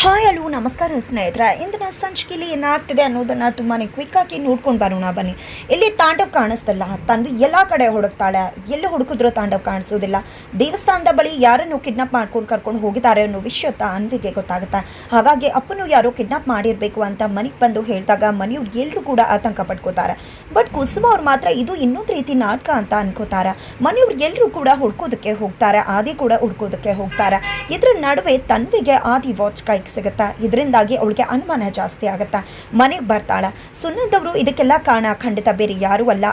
Hi hello ನಮಸ್ಕಾರ ಸ್ನೇಹಿತರೆ. ಇಂದಿನ ಸಂಚಿಕೆಯಲ್ಲಿ ಏನಾಗ್ತಿದೆ ಅನ್ನೋದನ್ನು ತುಂಬಾ ಕ್ವಿಕ್ಕಾಗಿ ನೋಡ್ಕೊಂಡು ಬರೋಣ ಬನ್ನಿ. ಇಲ್ಲಿ ತಾಂಡವ್ ಕಾಣಿಸ್ತಲ್ಲ, ತಂದು ಎಲ್ಲ ಕಡೆ ಹುಡುಕ್ತಾಳೆ, ಎಲ್ಲಿ ಹುಡುಕಿದ್ರೂ ತಾಂಡವ್ ಕಾಣಿಸೋದಿಲ್ಲ. ದೇವಸ್ಥಾನದ ಬಳಿ ಯಾರನ್ನು ಕಿಡ್ನಾಪ್ ಮಾಡ್ಕೊಂಡು ಕರ್ಕೊಂಡು ಹೋಗಿದ್ದಾರೆ ಅನ್ನೋ ವಿಷಯ ಅನ್ವಿಗೆ ಗೊತ್ತಾಗುತ್ತೆ. ಹಾಗಾಗಿ ಅಪ್ಪನು ಯಾರೋ ಕಿಡ್ನಾಪ್ ಮಾಡಿರಬೇಕು ಅಂತ ಮನೆಗೆ ಬಂದು ಹೇಳಿದಾಗ ಮನೆಯವ್ರು ಎಲ್ಲರೂ ಕೂಡ ಆತಂಕ ಪಡ್ಕೋತಾರೆ. ಬಟ್ ಕುಸುಮ ಅವ್ರು ಮಾತ್ರ ಇದು ಇನ್ನೊಂದು ರೀತಿ ನಾಟಕ ಅಂತ ಅನ್ಕೋತಾರೆ. ಮನೆಯವ್ರು ಎಲ್ಲರೂ ಕೂಡ ಹುಡ್ಕೋದಕ್ಕೆ ಹೋಗ್ತಾರೆ, ಆದಿ ಕೂಡ ಹುಡ್ಕೋದಕ್ಕೆ ಹೋಗ್ತಾರೆ. ಇದ್ರ ನಡುವೆ ತನ್ವಿಗೆ ಆದಿ ವಾಚ್ ಕೈ ಸಿಗುತ್ತೆ. ಇದರಿಂದಾಗಿ ಅವಳಿಗೆ ಅನುಮಾನ ಜಾಸ್ತಿ ಆಗುತ್ತೆ. ಮನೆಗೆ ಬರ್ತಾಳೆ. ಸುನಂದವರು ಇದಕ್ಕೆಲ್ಲ ಕಾರಣ ಖಂಡಿತ ಬೇರೆ ಯಾರೂ ಅಲ್ಲ,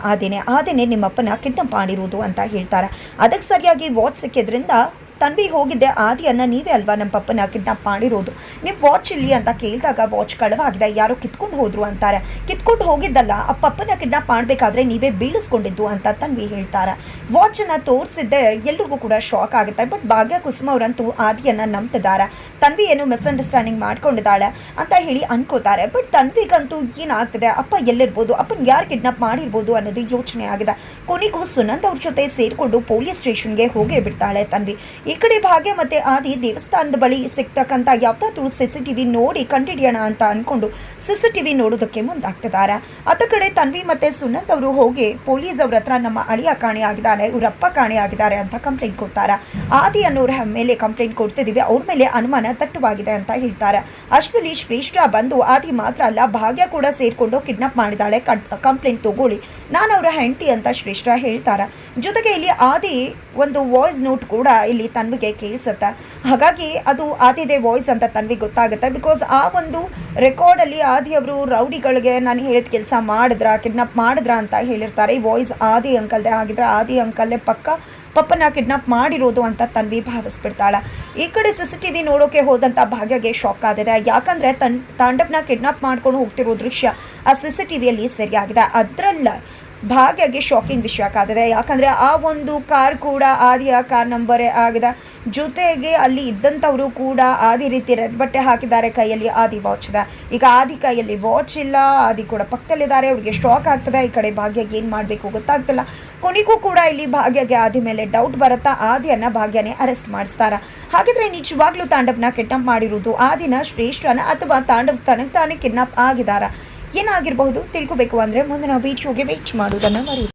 ಆದೇನೆ ನಿಮ್ಮಪ್ಪನ ಕಿಡ್ನಾಪ್ ಮಾಡಿರೋದು ಅಂತ ಹೇಳ್ತಾರೆ. ಅದಕ್ಕೆ ಸರಿಯಾಗಿ ವಾಚ್ ಸಿಕ್ಕಿದ್ರಿಂದ ತನ್ವಿ ಹೋಗಿದ್ದೆ ಆದಿಯನ್ನು ನೀವೇ ಅಲ್ವಾ ನಮ್ಮ ಪಪ್ಪನ ಕಿಡ್ನಾಪ್ ಮಾಡಿರೋದು, ನಿಮ್ಮ ವಾಚ್ ಇಲ್ಲಿ ಅಂತ ಕೇಳಿದಾಗ ವಾಚ್ ಕಳವಾಗಿದೆ, ಯಾರೋ ಕಿತ್ಕೊಂಡು ಹೋದ್ರು ಅಂತಾರೆ. ಕಿತ್ಕೊಂಡು ಹೋಗಿದ್ದಲ್ಲ, ಆ ಪಪ್ಪನ ಕಿಡ್ನಾಪ್ ಮಾಡಬೇಕಾದ್ರೆ ನೀವೇ ಬೀಳಿಸ್ಕೊಂಡಿದ್ದು ಅಂತ ತನ್ವಿ ಹೇಳ್ತಾರೆ. ವಾಚನ್ನು ತೋರಿಸಿದ್ದೆ ಎಲ್ರಿಗೂ ಕೂಡ ಶಾಕ್ ಆಗುತ್ತೆ. ಬಟ್ ಭಾಗ್ಯ ಕುಸುಮ ಅವರಂತೂ ಆದಿಯನ್ನು ನಂಬ್ತಿದ್ದಾರೆ. ತನ್ವಿ ಏನು ಮಿಸ್ಅಂಡರ್ಸ್ಟ್ಯಾಂಡಿಂಗ್ ಮಾಡ್ಕೊಂಡಿದ್ದಾಳೆ ಅಂತ ಹೇಳಿ ಅನ್ಕೋತಾರೆ. ಬಟ್ ತನ್ವಿಗಂತೂ ಏನಾಗ್ತದೆ, ಅಪ್ಪ ಎಲ್ಲಿರ್ಬೋದು, ಅಪ್ಪನ ಯಾರು ಕಿಡ್ನಾಪ್ ಮಾಡಿರ್ಬೋದು ಅನ್ನೋದು ಯೋಚನೆ ಆಗಿದೆ. ಕೊನೆಗೂ ಸುನಂದ್ ಅವ್ರ ಜೊತೆ ಸೇರಿಕೊಂಡು ಪೊಲೀಸ್ ಸ್ಟೇಷನ್ಗೆ ಹೋಗೇ ಬಿಡ್ತಾಳೆ ತನ್ವಿ. ಈ ಕಡೆ ಭಾಗ್ಯ ಮತ್ತೆ ಆದಿ ದೇವಸ್ಥಾನದ ಬಳಿ ಸಿಗ್ತಕ್ಕಂಥ ಯಾವ್ದಾದ್ರು CCTV ನೋಡಿ ಕಂಡಿಡಿಯೋಣ ಅಂತ ಅನ್ಕೊಂಡು CCTV ನೋಡೋದಕ್ಕೆ ಮುಂದಾಗ್ತಿದ್ದಾರೆ. ಅದ ಕಡೆ ತನ್ವಿ ಮತ್ತೆ ಸುನಂದ್ ಅವರು ಹೋಗಿ ಪೊಲೀಸ್ ಅವ್ರ ಹತ್ರ ನಮ್ಮ ಅಳಿಯ ಕಾಣೆ ಆಗಿದ್ದಾರೆ, ಇವರಪ್ಪ ಕಾಣೆ ಆಗಿದ್ದಾರೆ ಅಂತ ಕಂಪ್ಲೇಂಟ್ ಕೊಡ್ತಾರೆ. ಆದಿ ಅನ್ನೋರ ಮೇಲೆ ಕಂಪ್ಲೇಂಟ್ ಕೊಡ್ತಿದ್ದೀವಿ, ಅವ್ರ ಮೇಲೆ ಅನುಮಾನ ದಟ್ಟವಾಗಿದೆ ಅಂತ ಹೇಳ್ತಾರೆ. ಅಷ್ಟರಲ್ಲಿ ಶ್ರೇಷ್ಠ ಬಂದು ಆದಿ ಮಾತ್ರ ಅಲ್ಲ ಭಾಗ್ಯ ಕೂಡ ಸೇರ್ಕೊಂಡು ಕಿಡ್ನಾಪ್ ಮಾಡಿದಾಳೆ, ಕಂಪ್ಲೇಂಟ್ ತಗೊಳ್ಳಿ, ನಾನು ಅವರ ಹೆಂಡತಿ ಅಂತ ಶ್ರೇಷ್ಠ ಹೇಳ್ತಾರೆ. ಜೊತೆಗೆ ಇಲ್ಲಿ ಆದಿ ಒಂದು ವಾಯ್ಸ್ ನೋಟ್ ಕೂಡ ಇಲ್ಲಿ ತನ್ವಿಗೆ ಕೇಳಿಸುತ್ತೆ. ಹಾಗಾಗಿ ಅದು ಆದಿದೆ ವಾಯ್ಸ್ ಅಂತ ತನ್ವಿಗೆ ಗೊತ್ತಾಗುತ್ತೆ. ಬಿಕಾಸ್ ಆ ಒಂದು ರೆಕಾರ್ಡಲ್ಲಿ ಆದಿ ಅವರು ರೌಡಿಗಳಿಗೆ ನಾನು ಹೇಳಿದ ಕೆಲಸ ಕಿಡ್ನಾಪ್ ಮಾಡಿದ್ರ ಅಂತ ಹೇಳಿರ್ತಾರೆ. ಈ ವಾಯ್ಸ್ ಆದಿ ಅಂಕಲ್ದೆ ಆಗಿದ್ರೆ ಆದಿ ಅಂಕಲ್ಲೇ ಪಪ್ಪನ ಕಿಡ್ನಾಪ್ ಮಾಡಿರೋದು ಅಂತ ತನ್ವಿ ಭಾವಿಸ್ಬಿಡ್ತಾಳೆ. ಈ ಕಡೆ CCTV ನೋಡೋಕೆ ಹೋದಂಥ ಭಾಗ್ಯಗೆ ಶಾಕ್ ಆಗಿದೆ. ಯಾಕಂದರೆ ತಾಂಡವ್ನ ಕಿಡ್ನಾಪ್ ಮಾಡ್ಕೊಂಡು ಹೋಗ್ತಿರೋ ದೃಶ್ಯ ಆ CCTVಯಲ್ಲಿ ಸರಿಯಾಗಿದೆ. ಅದರಲ್ಲ ಭಾಗ್ಯಗೆ ಶಾಕಿಂಗ್ ವಿಷಯ ಆಗಿದೆ. ಯಾಕಂದರೆ ಆ ಒಂದು ಕಾರ್ ಕೂಡ ಆದಿಯ ಕಾರ್ ನಂಬರೇ ಆಗಿದೆ. ಜೊತೆಗೆ ಅಲ್ಲಿ ಇದ್ದಂಥವರು ಕೂಡ ಆದಿ ರೀತಿ ರೆಡ್ ಬಟ್ಟೆ ಹಾಕಿದ್ದಾರೆ, ಕೈಯಲ್ಲಿ ಆದಿ ವಾಚ್ ಇದೆ. ಈಗ ಆದಿ ಕೈಯಲ್ಲಿ ವಾಚ್ ಇಲ್ಲ, ಆದಿ ಕೂಡ ಪಕ್ಕದಲ್ಲಿದ್ದಾರೆ. ಅವ್ರಿಗೆ ಶಾಕ್ ಆಗ್ತದೆ. ಈ ಕಡೆ ಭಾಗ್ಯಗೆ ಏನು ಮಾಡಬೇಕು ಗೊತ್ತಾಗ್ತಿಲ್ಲ. ಕೊನೆಗೂ ಕೂಡ ಇಲ್ಲಿ ಭಾಗ್ಯಗೆ ಆದಿ ಮೇಲೆ ಡೌಟ್ ಬರುತ್ತಾ ಆದಿಯನ್ನು ಭಾಗ್ಯನೇ ಅರೆಸ್ಟ್ ಮಾಡಿಸ್ತಾರೆ. ಹಾಗಿದ್ರೆ ನಿಜವಾಗ್ಲೂ ತಾಂಡವ್ನ ಕಿಡ್ನಾಪ್ ಮಾಡಿರೋದು ಆದಿನ, ಶ್ರೇಷ್ಠನ, ಅಥವಾ ತಾಂಡವ್ ತನಗೆ ತಾನೇ ಕಿಡ್ನಾಪ್ ಆಗಿದಾರ, ಏನಾಗಿರಬಹುದು ತಿಳ್ಕೋಬೇಕು ಅಂದರೆ ಮುಂದಿನ ವಿಡಿಯೋಗೆ ವೇಟ್ ಮಾಡೋದನ್ನು ಮರಿ.